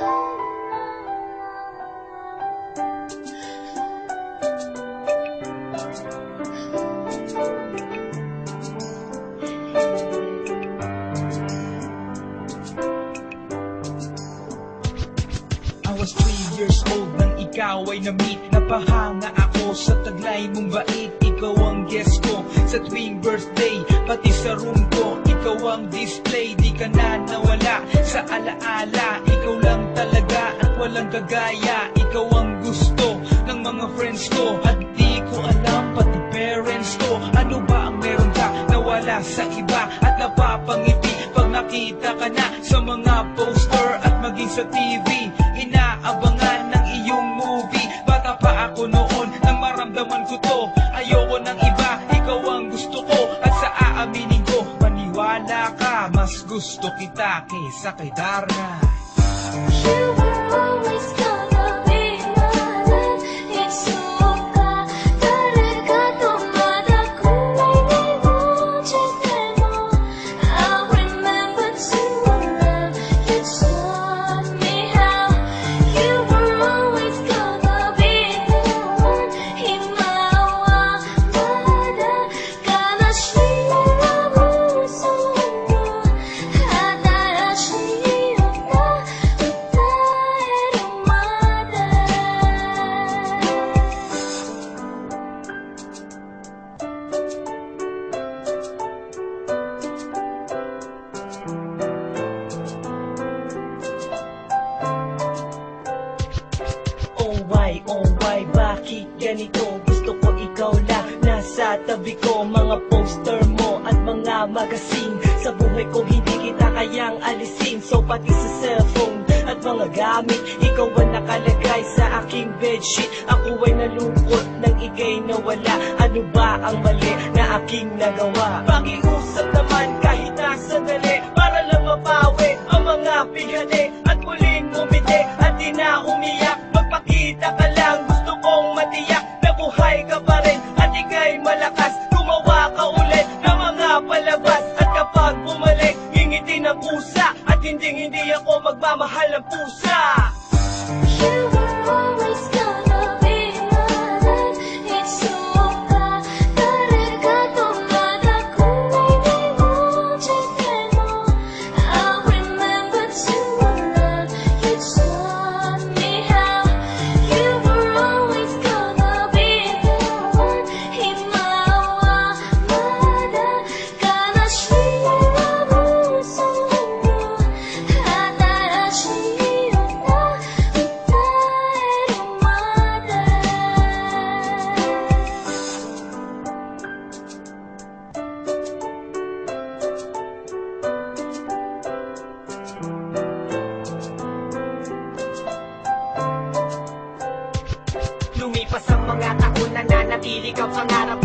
I was 3 years old nang ikaw ay na-meet. Napahanga ako sa taglay mong bait. Ikaw ang guest ko sa tuwing birthday, pati sa room ko. Ikaw ang display, di ka na nawala sa alaala. Ikaw lang talaga at walang kagaya. Ikaw ang gusto ng mga friends ko, at di ko alam pati parents ko. Ano ba ang meron ka nawala sa iba at napapangiti pag nakita ka na sa mga poster at maging sa TV? Inaabangan ng iyong movie. Bata pa ako noon nang maramdaman ko to. Ayoko ng iba, ikaw ang gusto ko. At sa aaminin ko, maniwala ka, mas gusto kita kaysa kay Darna. You were always gonna be my love. 익숙하 다르가도 마다고 언제나 I remember to love you taught me how. You were always gonna be the one. 희망과 바다가 나 쉬라고 소원 하나라 쉬었다 Oh why, bakit ganito? Gusto ko ikaw lang nasa tabi ko. Mga poster mo at mga magazine, sa buhay ko hindi kita kayang alisin. So pati sa cellphone at mga gamit, ikaw ang nakalagay sa aking bedsheet. Ako ay nalungkot nang ika'y nawala. Ano ba ang mali na aking nagawa? Pakiusap naman kahit na sandali, para lang mapawi ang mga pighani at muling umiti at di na umiyak. Magpakita ka lang, gusto kong matiyak na buhay ka pa rin at ika'y malakas. Gumawa ka ulit ng mga palabas, at kapag bumalik, ngingiti ng pusa, at hindi ako magmamahal ng pusa. You were always gonna be my love. 익숙하 다르가도 마다고 언제나 I remember to love you taught me how. You were always gonna be the one. 희망과 바다가 나 쉬라고 소원 하나라 쉬었다 Lumipas ang mga taon, nananatili kang pangarap